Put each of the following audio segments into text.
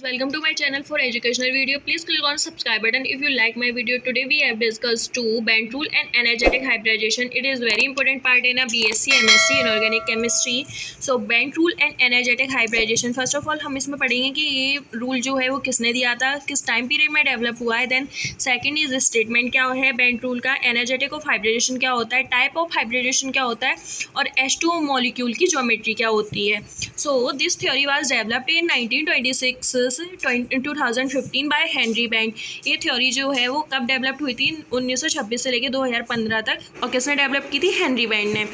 Welcome to my channel for educational video. Please click on subscribe button if you like my video. Today we have discussed Bent rule and energetic hybridization. It is very important part in a BSc MSc in organic chemistry. So Bent rule and energetic hybridization. First of all हम इसमें पढ़ेंगे कि ये rule जो है वो किसने दिया था, किस टाइम पीरियड में डेवलप हुआ है. देन सेकंड इज स्टेटमेंट क्या है बेंट रूल का, एनर्जेटिक ऑफ हाइब्रिडेशन क्या होता है, टाइप ऑफ हाइब्रिडेशन क्या होता है, और H2O मॉलिक्यूल की ज्योमेट्री क्या होती है. So this theory was developed in 2015 by Henry Bent. ये थ्योरी जो है वो कब डेवलप हुई थी, 1926 से लेकर 2015 तक, और किसने डेवलप की थी, हेनरी बेंट ने.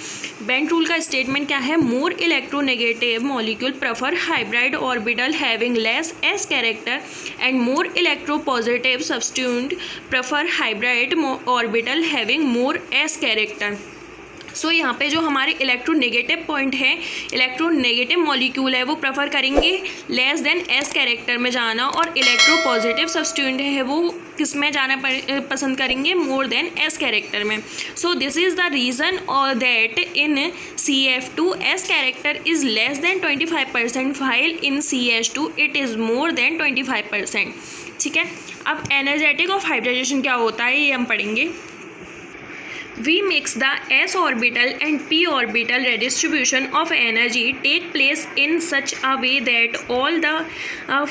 बेंट रूल का स्टेटमेंट क्या है, more electronegative molecule prefer hybrid orbital having less S character and more electropositive substitute prefer hybrid orbital having more S character. So यहाँ पे जो हमारे इलेक्ट्रोनेगेटिव पॉइंट है, इलेक्ट्रोनेगेटिव मॉलिक्यूल है, वो प्रेफर करेंगे लेस देन एस कैरेक्टर में जाना, और इलेक्ट्रोपॉजिटिव सब्स्टिट्यूएंट है वो किस में जाना पसंद करेंगे, मोर देन एस कैरेक्टर में. So this is the reason और that in CF2 S character is less than 25%, while in CH2 it is more than 25%. ठीक है. अब एनर्जेटिक ऑफ हाइब्रिडेशन क्या होता है ये हम पढ़ेंगे. We mix the s orbital and p orbital redistribution of energy take place in such a way that all the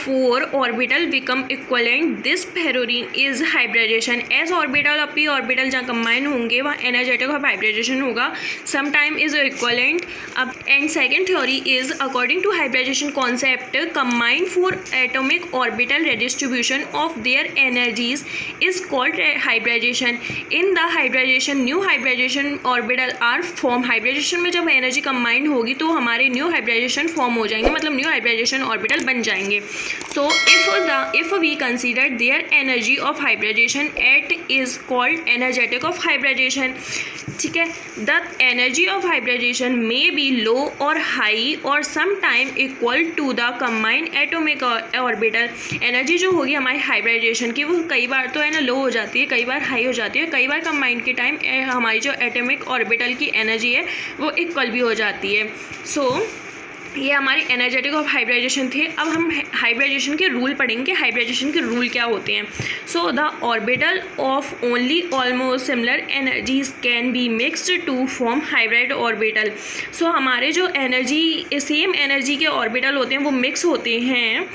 four orbital become equivalent. This theory is hybridization. s orbital और p orbital जहाँ combine होंगे वहाँ energetic of hybridization होगा. Sometime is equivalent. अब and second theory is according to hybridization concept, combined four atomic orbital redistribution of their energies is called hybridization. In the hybridization new hybridization orbital are form. Hybridization में जब energy combined होगी तो हमारे new hybridisation form हो जाएंगे, मतलब new hybridization orbital बन जाएंगे. So if we consider their energy of hybridisation at is called energetic of hybridisation. ठीक है. The energy of hybridisation may be low और हाई और some time equal to the combined atomic orbital. Energy जो होगी हमारी hybridisation की वो कई बार तो है ना लो हो जाती है, कई बार हाई हो जाती है, कई बार कंबाइंड के टाइम हमारी जो एटॉमिक ऑर्बिटल की एनर्जी है वो इक्वल भी हो जाती है. सो ये हमारी एनर्जेटिक ऑफ हाइब्रिडेशन थे. अब हम हाइब्रिडेशन के रूल पढ़ेंगे, हाइब्रिडेशन के रूल क्या होते हैं. So the orbital of only almost similar energies can be mixed to form hybrid orbital. So हमारे जो एनर्जी सेम एनर्जी के ऑर्बिटल होते हैं वो मिक्स होते हैं.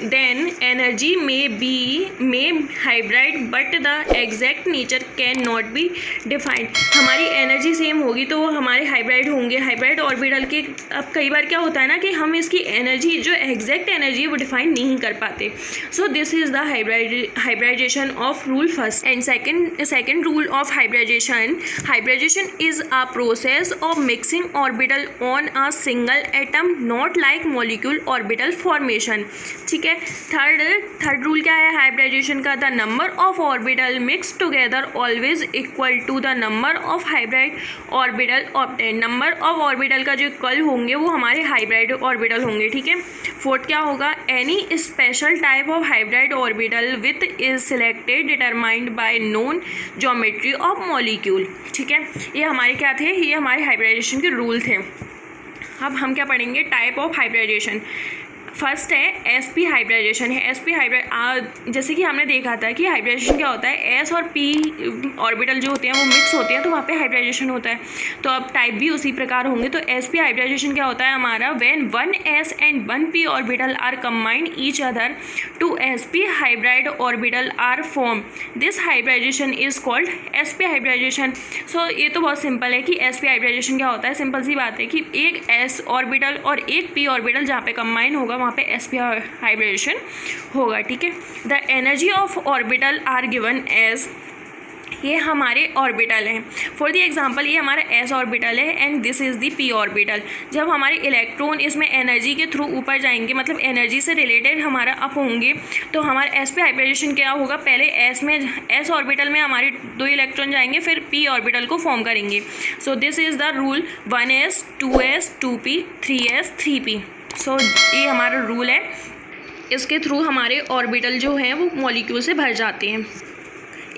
Then energy may hybrid but the exact nature can not be defined. हमारी energy same होगी तो वो हमारे हाइब्रिड होंगे. हाइब्रिड ऑर्बिटल के अब कई बार क्या होता है ना कि हम इसकी एनर्जी जो एग्जैक्ट एनर्जी है वो डिफाइन नहीं कर पाते. So this is the hybridization of rule first. And second rule of hybridization is a process of mixing orbital on a single atom, not like molecule orbital formation. ठीक है. Third rule क्या है hybridization का, the number of orbital mix together always equal to the number of hybrid orbital obtain. Number of orbital का जो equal होंगे वो हमारे हाइब्रिड ऑर्बिटल होंगे. ठीक है. फोर्थ क्या होगा, any special type of hybrid orbital with is selected determined by known geometry of molecule. ठीक है. ये हमारे क्या थे, ये हमारे हाइब्रिडेशन के रूल थे. अब हम क्या पढ़ेंगे, टाइप ऑफ हाइब्रिडेशन. फर्स्ट है sp हाइब्रिडेशन है. sp हाइब्रिड जैसे कि हमने देखा था कि हाइब्रिडेशन क्या होता है, s और p ऑर्बिटल जो होते हैं वो मिक्स होते हैं तो वहाँ पे हाइब्रिडेशन होता है. तो अब टाइप भी उसी प्रकार होंगे. तो sp हाइब्रिडेशन क्या होता है हमारा, when one s and one p orbital are combined each other to sp hybrid orbital are form. This hybridisation is called sp hybridisation. So ये तो बहुत सिंपल है कि sp हाइब्रिडेशन क्या होता है. सिंपल सी बात है कि एक s ऑर्बिटल और एक p ऑर्बिटल जहाँ पे कंबाइन होगा वहाँ पे sp हाइब्रिडेशन होगा. ठीक है. The energy of orbital are given as, ये हमारे ऑर्बिटल हैं. फॉर द एग्जांपल ये हमारा s ऑर्बिटल है and this is the p orbital. जब हमारे इलेक्ट्रॉन इसमें एनर्जी के थ्रू ऊपर जाएंगे, मतलब एनर्जी से रिलेटेड हमारा अप होंगे, तो हमारा sp हाइब्रिडेशन क्या होगा, पहले s ऑर्बिटल में हमारे 2 इलेक्ट्रॉन जाएंगे, फिर p ऑर्बिटल को फॉर्म करेंगे. सो this is the rule 1s 2s 2p 3s 3p. सो ये हमारा रूल है. इसके थ्रू हमारे ऑर्बिटल जो हैं वो मॉलिक्यूल से भर जाते हैं.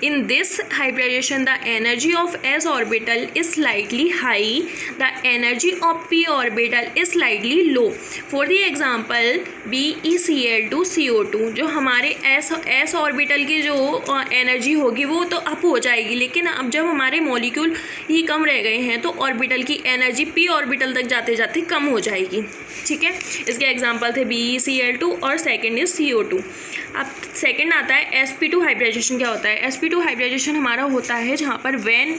In this hybridization, the energy of s orbital is slightly high, the energy of p orbital is slightly low. For the example, BeCl2 CO2, जो हमारे s ऑर्बिटल की जो एनर्जी होगी वो तो अप हो जाएगी, लेकिन अब जब हमारे मॉलिक्यूल ही कम रह गए हैं तो ऑर्बिटल की एनर्जी p ऑर्बिटल तक जाते जाते कम हो जाएगी. ठीक है, इसके एग्जांपल थे BeCl2 और सेकंड इज CO2. अब सेकंड आता है sp2 हाइब्रिडाइजेशन. क्या होता है? sp2 हाइब्रिडाइजेशन हमारा होता है जहाँ पर when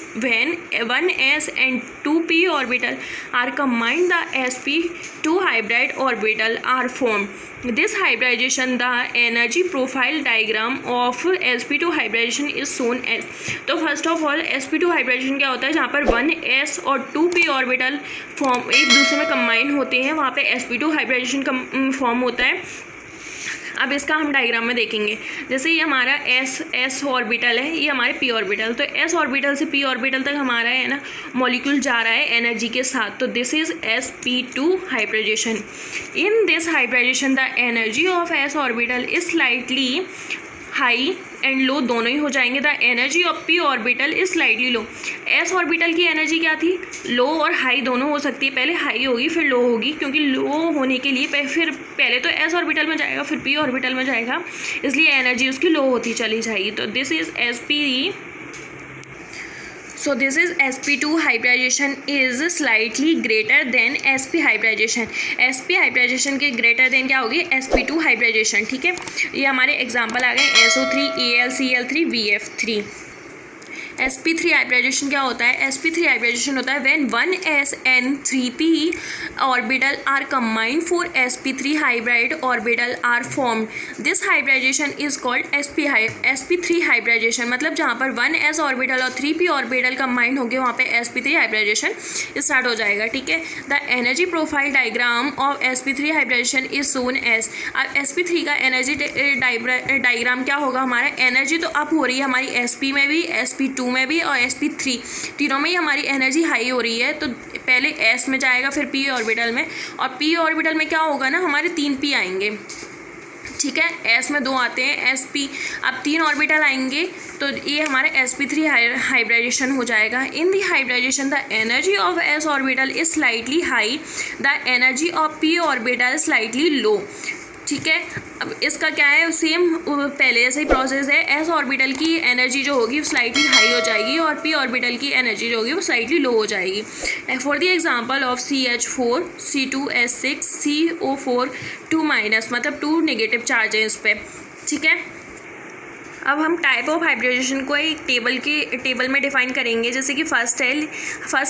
1s and 2p orbital are combined, the sp2 hybrid orbital are formed. This hybridization, the energy profile diagram of sp2 hybridization is shown as. तो first of all sp2 hybridization क्या होता है? जहाँ पर 1s और 2p orbital form एक दूसरे में कंबाइन होते हैं, वहाँ पे sp2 हाइब्रिडाइजेशन फॉर्म होता है. अब इसका हम डायग्राम में देखेंगे. जैसे ये हमारा s ऑर्बिटल है, ये हमारे p ऑर्बिटल, तो s ऑर्बिटल से p ऑर्बिटल तक हमारा है ना मॉलिक्यूल जा रहा है एनर्जी के साथ. तो this is sp2 hybridization. In this hybridization the energy of s orbital is slightly high and low, दोनों ही हो जाएंगे. The energy of p orbital is slightly low. s orbital की एनर्जी क्या थी? लो और हाई दोनों हो सकती है. पहले हाई होगी फिर लो होगी, क्योंकि लो होने के लिए फिर पहले तो s ऑर्बिटल में जाएगा फिर p ऑर्बिटल में जाएगा, इसलिए एनर्जी उसकी लो होती चली जाएगी. तो this is sp2 hybridization is slightly greater than sp hybridization. sp hybridization के ग्रेटर देन क्या होगी? sp2 hybridization. ठीक है, ये हमारे एग्जांपल आ गए SO3 AlCl3 VF3. sp3 hybridisation क्या होता है? sp3 हाइब्रिडाइजेशन होता है when 1s and 3p orbital are combined for sp3 hybrid orbital are formed. This hybridization is called sp3 hybridization. मतलब जहाँ पर 1s ऑर्बिटल और 3p ऑर्बिटल कंबाइंड होंगे वहाँ पे sp3 हाइब्रिडाइजेशन स्टार्ट हो जाएगा. ठीक है, the energy profile diagram of sp3 hybridization is shown as. अब sp3 का एनर्जी डायग्राम क्या होगा? हमारा एनर्जी तो अप हो रही है हमारी sp में भी, sp2 में भी और sp3 तीनों में ही हमारी एनर्जी हाई हो रही है. तो पहले s में जाएगा फिर p ऑर्बिटल में, और p ऑर्बिटल में क्या होगा ना, हमारे 3p आएंगे. ठीक है, s में 2 आते हैं, sp अब 3 ऑर्बिटल आएंगे, तो ये हमारे sp3 हाइब्रिडाइजेशन हो जाएगा. In the hybridisation the energy of s orbital is slightly high, the energy of p orbital slightly low. ठीक है, अब इसका क्या है? सेम पहले जैसे ही प्रोसेस है. s ऑर्बिटल की एनर्जी जो होगी वो स्लाइटली हाई हो जाएगी और p ऑर्बिटल की एनर्जी जो होगी वो स्लाइटली लो हो जाएगी. For the example of CH4 C2S6 CO4 2- मतलब 2 नेगेटिव चार्ज है इस पर. ठीक है, अब हम टाइप ऑफ हाइब्रिडाइजेशन को एक टेबल में डिफाइन करेंगे. जैसे कि फर्स्ट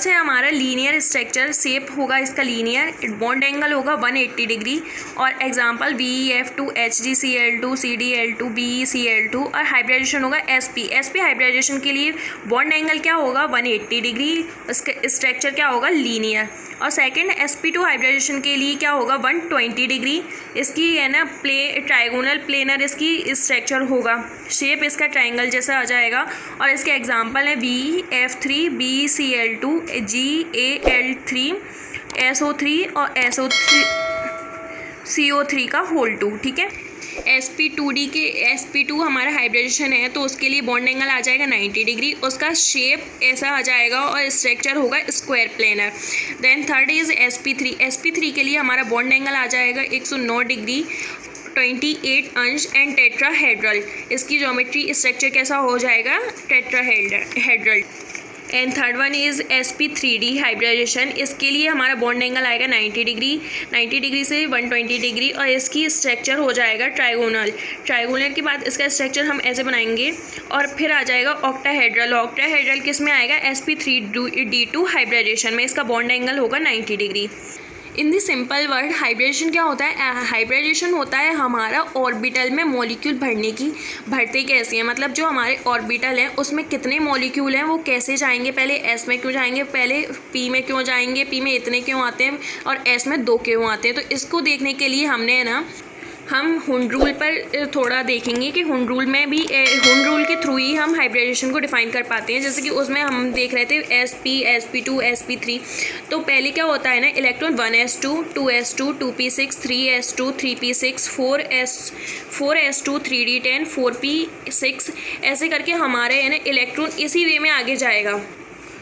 है हमारा लीनियर स्ट्रक्चर. शेप होगा इसका लीनियर, बॉन्ड एंगल होगा 180 डिग्री. और example BeF2 HgCl2 CdL2 BeCl2. और हाइब्रिडाइजेशन होगा sp हाइब्रिडाइजेशन के लिए बॉन्ड एंगल क्या होगा? 180 डिग्री. इसका स्ट्रक्चर क्या होगा? लीनियर. और सेकंड sp2 हाइब्रिडाइजेशन के लिए क्या होगा? 120 डिग्री. इसकी है ना ट्राइगोनल प्लेनर इसकी स्ट्रक्चर होगा, शेप इसका ट्रायंगल जैसा आ जाएगा. और इसके एग्जांपल है BF3 BeCl2 GaL3 SO3 और CO3 का होल 2. ठीक है, sp2 हमारा हाइब्रिडाइजेशन है तो उसके लिए बॉन्ड एंगल आ जाएगा 90 डिग्री. उसका शेप ऐसा आ जाएगा और स्ट्रक्चर होगा square planar. Then third is sp3 के लिए हमारा बॉन्ड एंगल आ जाएगा 109 डिग्री 28 अंश एंड टेट्राहेड्रल. इसकी ज्योमेट्री स्ट्रक्चर कैसा हो जाएगा? Tetrahedral. And third one is sp3d hybridization. इसके लिए हमारा बॉन्ड एंगल आएगा 90 डिग्री से 120 डिग्री और इसकी स्ट्रक्चर हो जाएगा ट्राइगोनल के बाद इसका स्ट्रक्चर हम ऐसे बनाएंगे. और फिर आ जाएगा ऑक्टाहेड्रल किस में आएगा? sp3d2 हाइब्रिडाइजेशन में. इसका बॉन्ड एंगल होगा 90 डिग्री. इन दी सिंपल वर्ड हाइब्रिडेशन क्या होता है? हाइब्रिडेशन होता है हमारा ऑर्बिटल में मॉलिक्यूल भरते कैसे हैं, मतलब जो हमारे ऑर्बिटल हैं उसमें कितने मॉलिक्यूल हैं, वो कैसे जाएंगे, पहले एस में क्यों जाएंगे, पहले पी में क्यों जाएंगे, पी में इतने क्यों आते हैं और एस में 2 क्यों आते हैं। तो इसको देखने के लिए हमने है ना हम हुंड रूल पर थोड़ा देखेंगे कि हुंड रूल में भी हुंड रूल के थ्रू ही हम हाइब्रिडाइजेशन को डिफाइन कर पाते हैं। जैसे कि उसमें हम देख रहे थे sp sp2 sp3। तो पहले क्या होता है ना, electron 1s2 2s2 2p6 3s2 3p6 4s2 3d10 4p6 ऐसे करके हमारे है ना इलेक्ट्रॉन इसी वे में आगे जाएगा।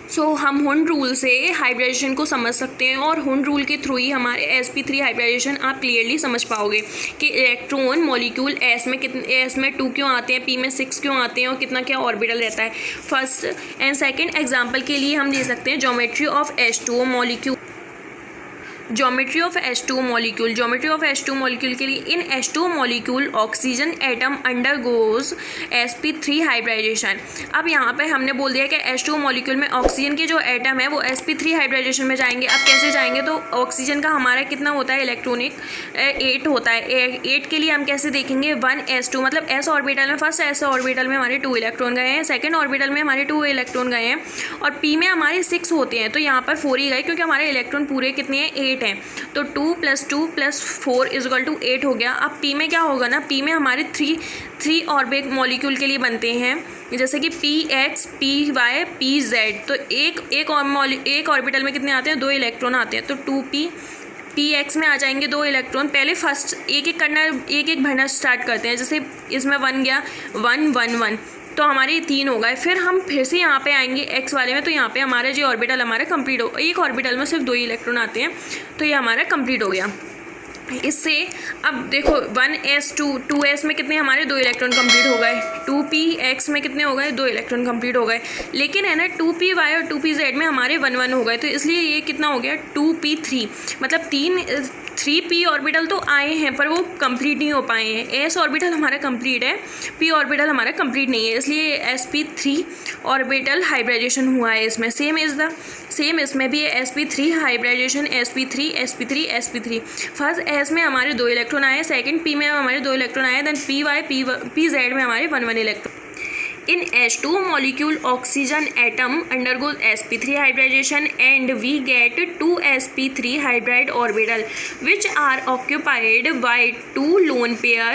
सो हम हुंड रूल से हाइब्रिडाइजेशन को समझ सकते हैं और हुंड रूल के थ्रू ही हमारे sp3 हाइब्रिडाइजेशन आप क्लियरली समझ पाओगे कि इलेक्ट्रॉन मॉलिक्यूल s में कितने, s में 2 क्यों आते हैं, p में 6 क्यों आते हैं और कितना क्या ऑर्बिटल रहता है। फर्स्ट एंड सेकंड एग्जांपल के लिए हम दे सकते हैं geometry of H2O molecule. Geometry of H2O molecule, geometry of H2O molecule के लिए in H2O molecule oxygen atom undergoes sp3 hybridization. अब यहाँ पे हमने बोल दिया कि H2O मॉलिक्यूल में ऑक्सीजन के जो एटम है वो sp3 हाइब्रिडाइजेशन में जाएंगे। अब कैसे जाएंगे, तो ऑक्सीजन का हमारा कितना होता है इलेक्ट्रॉनिक 8 होता है। 8 के लिए हम कैसे देखेंगे 1s2 मतलब s ऑर्बिटल में, फर्स्ट s ऑर्बिटल में हमारे 2 इलेक्ट्रॉन गए हैं, सेकेंड ऑर्बिटल में हमारे 2 इलेक्ट्रॉन गए हैं और p में हमारे 6 होते हैं। तो यहाँ पर 4 ही गए क्योंकि हमारे इलेक्ट्रॉन पूरे कितने हैं 8 हैं। तो 2 + 2 + 4 = 8 हो गया। अब p में क्या होगा ना, p में हमारे 3 ऑर्बिट मॉलिक्यूल के लिए बनते हैं, जैसे कि px py pz। तो एक ऑर्बिटल में कितने आते हैं 2 इलेक्ट्रॉन आते हैं। तो 2p px में आ जाएंगे 2 इलेक्ट्रॉन। पहले फर्स्ट एक भरना स्टार्ट करते हैं। जैसे इसमें 1 गया 1 1 1 तो हमारे 3 हो गए। फिर हम फिर से यहाँ पे आएंगे x वाले में, तो यहाँ पे हमारे जो ऑर्बिटल हमारा कंप्लीट हो, एक ऑर्बिटल में सिर्फ 2 इलेक्ट्रॉन आते हैं, तो ये हमारा कंप्लीट हो गया। इससे अब देखो 1s2 2s में कितने हमारे 2 इलेक्ट्रॉन कंप्लीट हो गए, 2px में कितने हो गए 2 इलेक्ट्रॉन कंप्लीट हो गए। लेकिन है ना 2py और 2pz में हमारे 1 1 हो गए, तो इसलिए ये कितना हो गया 2p3 मतलब 3p ऑर्बिटल तो आए हैं पर वो कंप्लीट नहीं हो पाए हैं। s ऑर्बिटल हमारा कंप्लीट है, p ऑर्बिटल हमारा कंप्लीट नहीं है, इसलिए sp3 ऑर्बिटल हाइब्रिडाइजेशन हुआ है इसमें। सेम इसमें भी है sp3 hybridisation sp3 first s में हमारे 2 इलेक्ट्रॉन आए, सेकंड p में हमारे 2 इलेक्ट्रॉन आए, देन pz में हमारे 1 1 electron. In H2O molecule, oxygen atom undergoes sp3 hybridization and we get 2 sp3 hybrid orbital which are occupied by 2 lone pair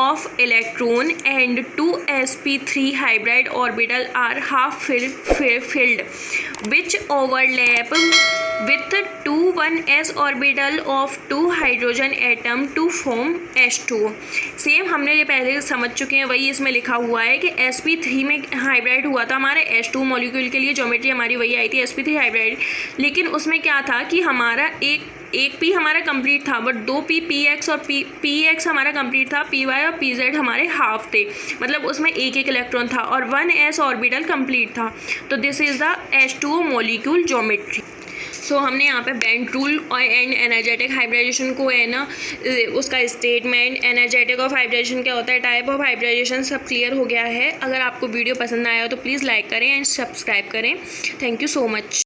of electron and 2 sp3 hybrid orbital are half filled which overlap with 2 1s orbital of 2 hydrogen atom to form H2O। Same हमने ये पहले समझ चुके हैं, वही इसमें लिखा हुआ है कि sp3 में हाइब्रिड हुआ था हमारे H2 मॉलिक्यूल के लिए, ज्योमेट्री हमारी वही आई थी sp3 हाइब्रिड। लेकिन उसमें क्या था कि हमारा एक p हमारा कंप्लीट था, बट 2p px और px हमारा कंप्लीट था, py और pz हमारे हाफ थे, मतलब उसमें एक इलेक्ट्रॉन था और 1s ऑर्बिटल कंप्लीट था। तो this is the H2O molecule geometry. So हमने यहाँ पे बेंट रूल और एंड एनर्जेटिक हाइब्रिडाइजेशन को है ना, उसका स्टेटमेंट, एनर्जेटिक ऑफ हाइब्रिडाइजेशन क्या होता है, टाइप ऑफ हाइब्रिडाइजेशन सब क्लियर हो गया है। अगर आपको वीडियो पसंद आया हो तो प्लीज़ लाइक करें एंड सब्सक्राइब करें। Thank you so much.